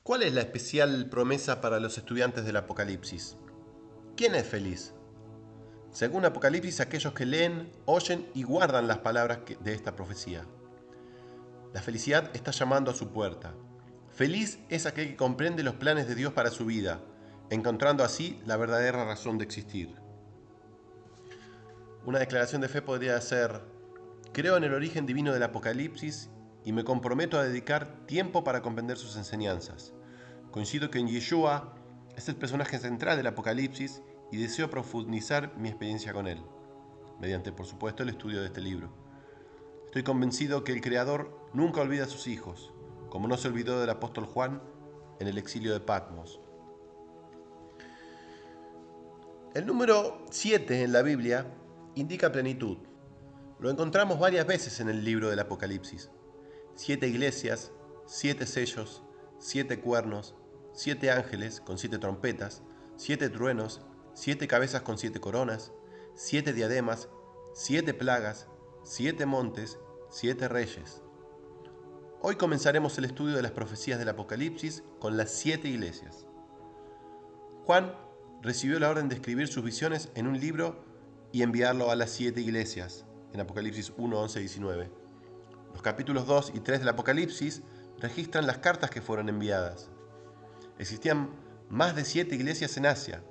¿Cuál es la especial promesa para los estudiantes del Apocalipsis? ¿Quién es feliz? Según Apocalipsis, aquellos que leen, oyen y guardan las palabras de esta profecía. La felicidad está llamando a su puerta. Feliz es aquel que comprende los planes de Dios para su vida, encontrando así la verdadera razón de existir. Una declaración de fe podría ser: creo en el origen divino del Apocalipsis y me comprometo a dedicar tiempo para comprender sus enseñanzas. Coincido que en Yeshua es el personaje central del Apocalipsis y deseo profundizar mi experiencia con él, mediante, por supuesto, el estudio de este libro. Estoy convencido que el Creador nunca olvida a sus hijos, como no se olvidó del apóstol Juan en el exilio de Patmos. El número 7 en la Biblia indica plenitud. Lo encontramos varias veces en el libro del Apocalipsis. 7 iglesias, 7 sellos, 7 cuernos, 7 ángeles con 7 trompetas, 7 truenos, 7 cabezas con 7 coronas, 7 diademas, 7 plagas, 7 montes, 7 reyes. Hoy comenzaremos el estudio de las profecías del Apocalipsis con las 7 iglesias. Juan recibió la orden de escribir sus visiones en un libro y enviarlo a las 7 iglesias, en Apocalipsis 1, 11 y 19. Los capítulos 2 y 3 del Apocalipsis registran las cartas que fueron enviadas. Existían más de 7 iglesias en Asia,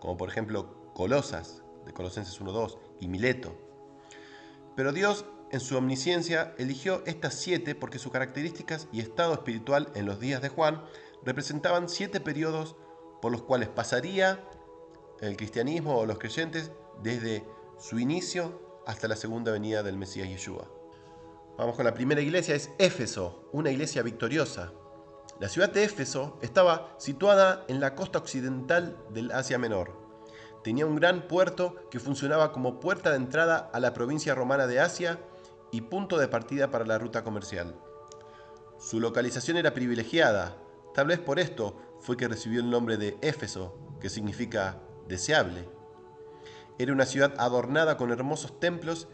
como por ejemplo Colosas, de Colosenses 1:2, y Mileto. Pero Dios, en su omnisciencia, eligió estas 7 porque sus características y estado espiritual en los días de Juan representaban 7 periodos por los cuales pasaría el cristianismo o los creyentes desde su inicio hasta la segunda venida del Mesías Yeshua. Vamos con la primera iglesia, es Éfeso, una iglesia victoriosa. La ciudad de Éfeso estaba situada en la costa occidental del Asia Menor. Tenía un gran puerto que funcionaba como puerta de entrada a la provincia romana de Asia y punto de partida para la ruta comercial. Su localización era privilegiada, tal vez por esto fue que recibió el nombre de Éfeso, que significa deseable. Era una ciudad adornada con hermosos templos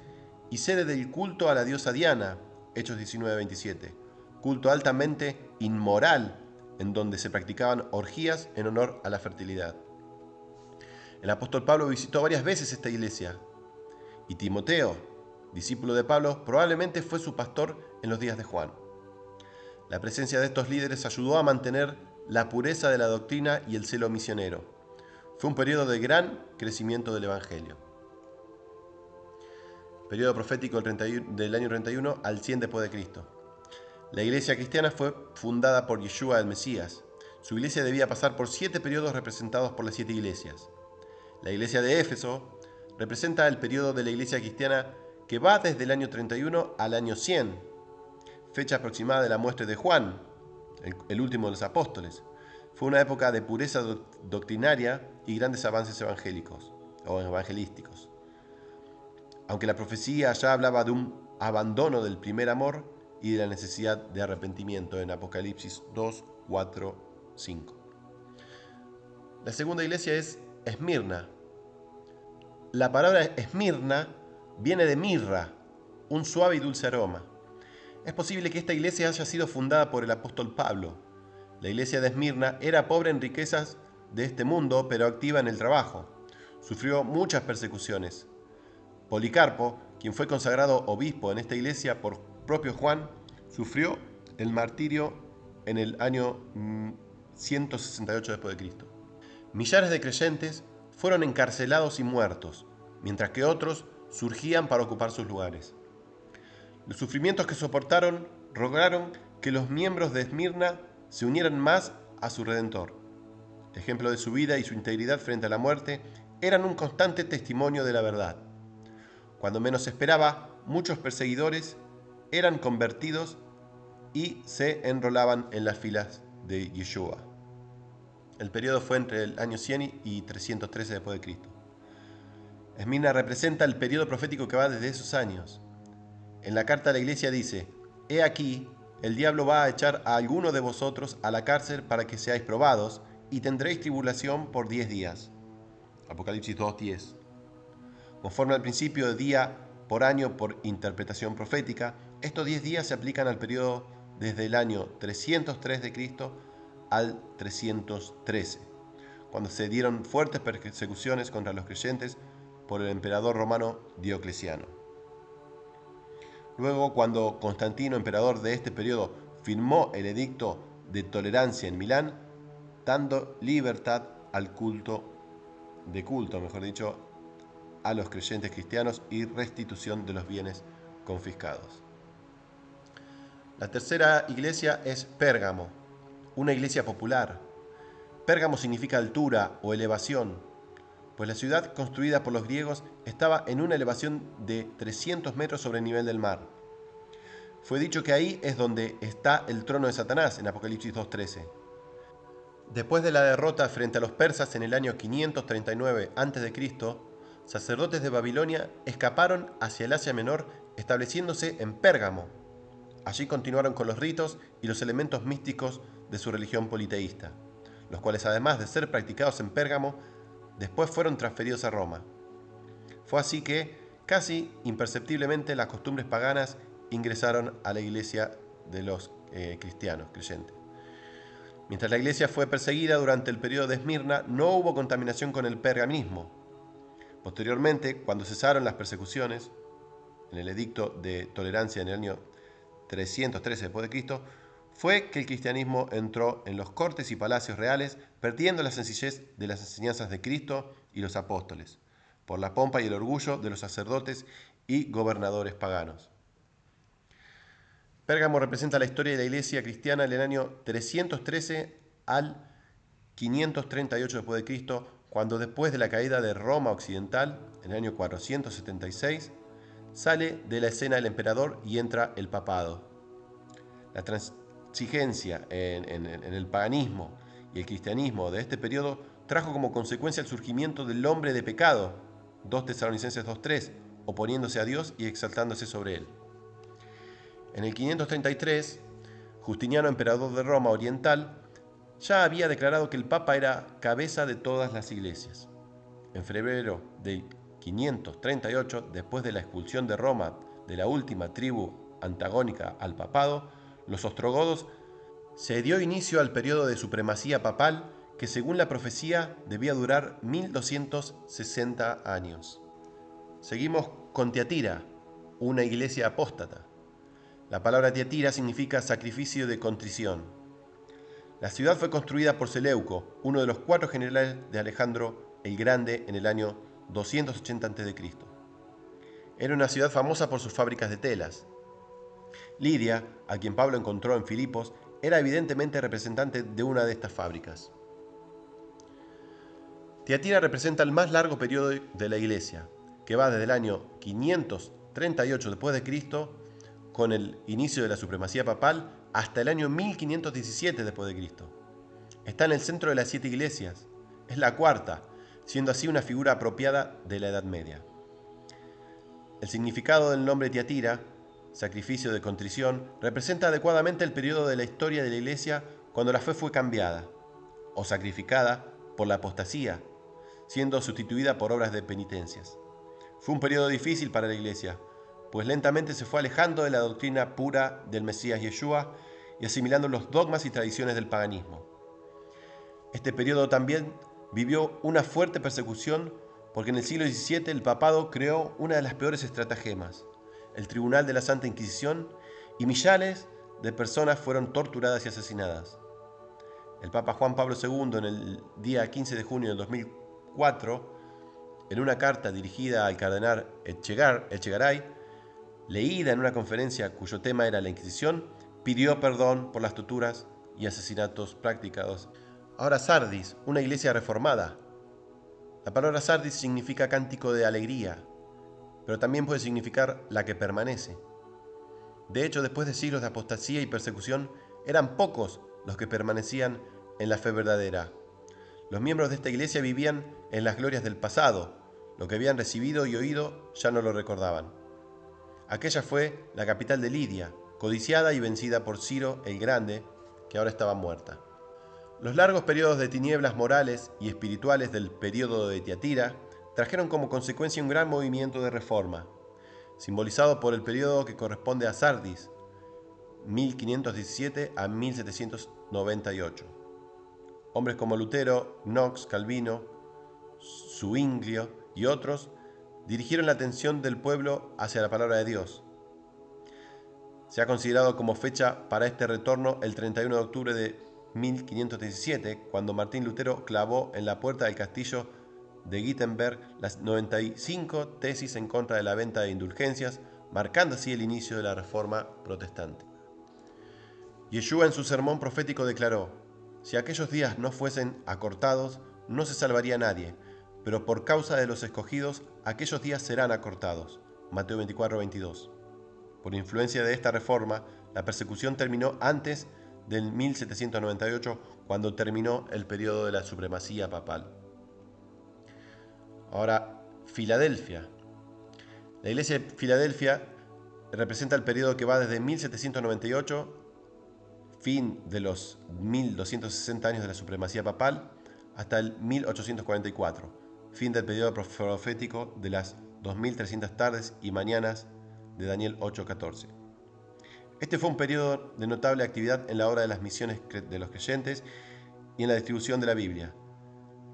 y sede del culto a la diosa Diana, Hechos 19:27, culto altamente inmoral en donde se practicaban orgías en honor a la fertilidad. El apóstol Pablo visitó varias veces esta iglesia y Timoteo, discípulo de Pablo, probablemente fue su pastor en los días de Juan. La presencia de estos líderes ayudó a mantener la pureza de la doctrina y el celo misionero. Fue un periodo de gran crecimiento del Evangelio. Periodo profético del año 31 al 100 después de Cristo. La iglesia cristiana fue fundada por Yeshua el Mesías. Su iglesia debía pasar por 7 periodos representados por las 7 iglesias. La iglesia de Éfeso representa el periodo de la iglesia cristiana que va desde el año 31 al año 100, fecha aproximada de la muerte de Juan, el último de los apóstoles. Fue una época de pureza doctrinaria y grandes avances evangélicos o evangelísticos. Aunque la profecía ya hablaba de un abandono del primer amor y de la necesidad de arrepentimiento en Apocalipsis 2, 4, 5. La segunda iglesia es Esmirna. La palabra Esmirna viene de mirra, un suave y dulce aroma. Es posible que esta iglesia haya sido fundada por el apóstol Pablo. La iglesia de Esmirna era pobre en riquezas de este mundo, pero activa en el trabajo. Sufrió muchas persecuciones. Policarpo, quien fue consagrado obispo en esta iglesia por propio Juan, sufrió el martirio en el año 168 después de Cristo. Millares de creyentes fueron encarcelados y muertos, mientras que otros surgían para ocupar sus lugares. Los sufrimientos que soportaron lograron que los miembros de Esmirna se unieran más a su Redentor. El ejemplo de su vida y su integridad frente a la muerte eran un constante testimonio de la verdad. Cuando menos se esperaba, muchos perseguidores eran convertidos y se enrolaban en las filas de Yeshua. El periodo fue entre el año 100 y 313 después de Cristo. Esmirna representa el periodo profético que va desde esos años. En la carta a la iglesia dice: He aquí, el diablo va a echar a alguno de vosotros a la cárcel para que seáis probados, y tendréis tribulación por 10 días. Apocalipsis 2:10. Conforme al principio de día por año por interpretación profética, estos 10 días se aplican al periodo desde el año 303 de Cristo al 313, cuando se dieron fuertes persecuciones contra los creyentes por el emperador romano Diocleciano. Luego, cuando Constantino, emperador de este periodo, firmó el edicto de tolerancia en Milán, dando libertad al culto, a los creyentes cristianos y restitución de los bienes confiscados. La tercera iglesia es Pérgamo, una iglesia popular. Pérgamo significa altura o elevación, pues la ciudad construida por los griegos estaba en una elevación de 300 metros sobre el nivel del mar. Fue dicho que ahí es donde está el trono de Satanás en Apocalipsis 2:13. Después de la derrota frente a los persas en el año 539 a.C., sacerdotes de Babilonia escaparon hacia el Asia Menor, estableciéndose en Pérgamo. Allí continuaron con los ritos y los elementos místicos de su religión politeísta, los cuales, además de ser practicados en Pérgamo, después fueron transferidos a Roma. Fue así que, casi imperceptiblemente, las costumbres paganas ingresaron a la iglesia de los cristianos creyentes. Mientras la iglesia fue perseguida durante el periodo de Esmirna, no hubo contaminación con el pergamismo. Posteriormente, cuando cesaron las persecuciones, en el edicto de tolerancia en el año 313 d.C., fue que el cristianismo entró en los cortes y palacios reales, perdiendo la sencillez de las enseñanzas de Cristo y los apóstoles, por la pompa y el orgullo de los sacerdotes y gobernadores paganos. Pérgamo representa la historia de la iglesia cristiana en el año 313 al 538 d.C., cuando después de la caída de Roma Occidental, en el año 476, sale de la escena el emperador y entra el papado. La transigencia en el paganismo y el cristianismo de este periodo trajo como consecuencia el surgimiento del hombre de pecado, 2 Tesalonicenses 2:3, oponiéndose a Dios y exaltándose sobre él. En el 533, Justiniano, emperador de Roma Oriental, ya había declarado que el Papa era cabeza de todas las iglesias. En febrero de 538, después de la expulsión de Roma de la última tribu antagónica al papado, los ostrogodos, se dio inicio al periodo de supremacía papal que, según la profecía, debía durar 1260 años. Seguimos con Tiatira, una iglesia apóstata. La palabra Tiatira significa sacrificio de contrición. La ciudad fue construida por Seleuco, uno de los 4 generales de Alejandro el Grande, en el año 280 a.C. Era una ciudad famosa por sus fábricas de telas. Lidia, a quien Pablo encontró en Filipos, era evidentemente representante de una de estas fábricas. Tiatira representa el más largo periodo de la iglesia, que va desde el año 538 d.C., con el inicio de la supremacía papal, hasta el año 1517 d.C. Está en el centro de las 7 iglesias. Es la cuarta, siendo así una figura apropiada de la Edad Media. El significado del nombre Tiatira, sacrificio de contrición, representa adecuadamente el periodo de la historia de la iglesia cuando la fe fue cambiada o sacrificada por la apostasía, siendo sustituida por obras de penitencias. Fue un periodo difícil para la iglesia, pues lentamente se fue alejando de la doctrina pura del Mesías Yeshua y asimilando los dogmas y tradiciones del paganismo. Este periodo también vivió una fuerte persecución porque en el siglo XVII el papado creó una de las peores estratagemas, el Tribunal de la Santa Inquisición, y millares de personas fueron torturadas y asesinadas. El Papa Juan Pablo II, en el día 15 de junio del 2004, en una carta dirigida al cardenal Echegaray, leída en una conferencia cuyo tema era la Inquisición, pidió perdón por las torturas y asesinatos practicados. Ahora, Sardis, una iglesia reformada. La palabra Sardis significa cántico de alegría, pero también puede significar la que permanece. De hecho, después de siglos de apostasía y persecución, eran pocos los que permanecían en la fe verdadera. Los miembros de esta iglesia vivían en las glorias del pasado. Lo que habían recibido y oído ya no lo recordaban. Aquella fue la capital de Lidia, codiciada y vencida por Ciro el Grande, que ahora estaba muerta. Los largos periodos de tinieblas morales y espirituales del período de Tiatira trajeron como consecuencia un gran movimiento de reforma, simbolizado por el periodo que corresponde a Sardis, 1517 a 1798. Hombres como Lutero, Knox, Calvino, Zwinglio y otros dirigieron la atención del pueblo hacia la palabra de Dios. Se ha considerado como fecha para este retorno el 31 de octubre de 1517, cuando Martín Lutero clavó en la puerta del castillo de Wittenberg las 95 tesis en contra de la venta de indulgencias, marcando así el inicio de la Reforma protestante. Yeshua en su sermón profético declaró: si aquellos días no fuesen acortados, no se salvaría nadie, pero por causa de los escogidos, aquellos días serán acortados. Mateo 24:22. Por influencia de esta reforma, la persecución terminó antes del 1798, cuando terminó el periodo de la supremacía papal. Ahora, Filadelfia. La iglesia de Filadelfia representa el periodo que va desde 1798, fin de los 1260 años de la supremacía papal, hasta el 1844, fin del periodo profético de las 2300 tardes y mañanas de Daniel 8:14. Este fue un periodo de notable actividad en la obra de las misiones de los creyentes y en la distribución de la Biblia.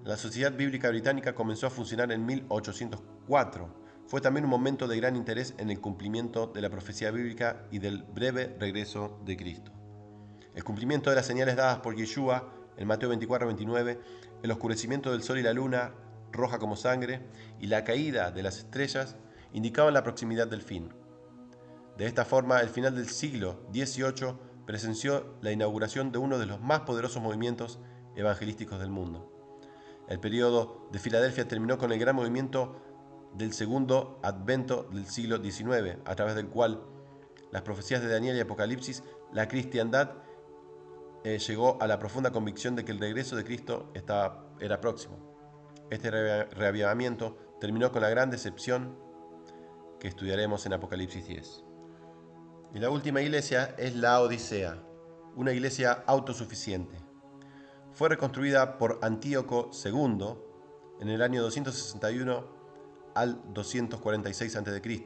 La Sociedad Bíblica Británica comenzó a funcionar en 1804. Fue también un momento de gran interés en el cumplimiento de la profecía bíblica y del breve regreso de Cristo. El cumplimiento de las señales dadas por Yeshua en Mateo 24:29, el oscurecimiento del sol y la luna, roja como sangre, y la caída de las estrellas indicaban la proximidad del fin. De esta forma, el final del siglo XVIII presenció la inauguración de uno de los más poderosos movimientos evangelísticos del mundo. El periodo de Filadelfia terminó con el gran movimiento del segundo advento del siglo XIX, a través del cual las profecías de Daniel y Apocalipsis, la cristiandad llegó a la profunda convicción de que el regreso de Cristo era próximo. Este reavivamiento terminó con la gran decepción que estudiaremos en Apocalipsis 10. Y la última iglesia es la Odisea, una iglesia autosuficiente. Fue reconstruida por Antíoco II en el año 261 al 246 a.C.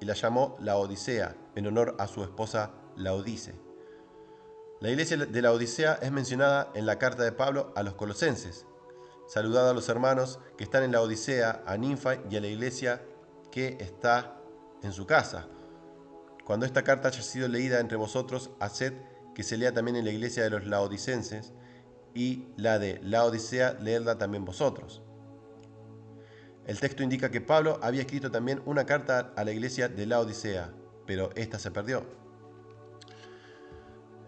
y la llamó la Odisea en honor a su esposa Laodice. La iglesia de la Odisea es mencionada en la carta de Pablo a los colosenses. Saludad a los hermanos que están en la Odisea, a Ninfa y a la iglesia que está en su casa. Cuando esta carta haya sido leída entre vosotros, haced que se lea también en la iglesia de los laodicenses, y la de Laodicea leedla también vosotros. El texto indica que Pablo había escrito también una carta a la iglesia de Laodicea, pero esta se perdió.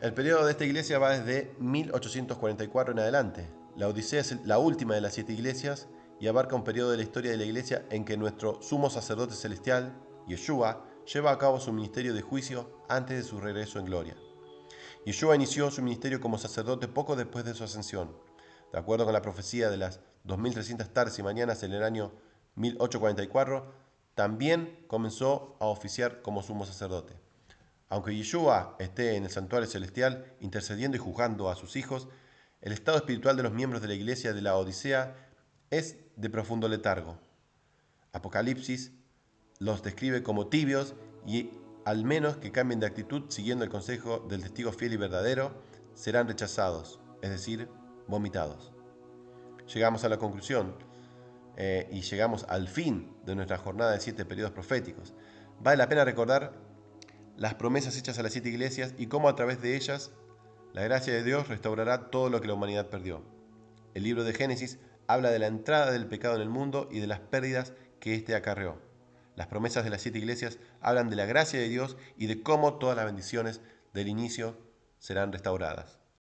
El periodo de esta iglesia va desde 1844 en adelante. La Odisea es la última de las 7 iglesias y abarca un periodo de la historia de la iglesia en que nuestro sumo sacerdote celestial, Yeshua, lleva a cabo su ministerio de juicio antes de su regreso en gloria. Yeshua inició su ministerio como sacerdote poco después de su ascensión. De acuerdo con la profecía de las 2300 tardes y mañanas en el año 1844, también comenzó a oficiar como sumo sacerdote. Aunque Yeshua esté en el santuario celestial intercediendo y juzgando a sus hijos, el estado espiritual de los miembros de la iglesia de la Odisea es de profundo letargo. Apocalipsis los describe como tibios y, al menos que cambien de actitud siguiendo el consejo del testigo fiel y verdadero, serán rechazados, es decir, vomitados. Llegamos a la conclusión y llegamos al fin de nuestra jornada de 7 periodos proféticos. Vale la pena recordar las promesas hechas a las 7 iglesias y cómo a través de ellas la gracia de Dios restaurará todo lo que la humanidad perdió. El libro de Génesis habla de la entrada del pecado en el mundo y de las pérdidas que éste acarreó. Las promesas de las 7 iglesias hablan de la gracia de Dios y de cómo todas las bendiciones del inicio serán restauradas.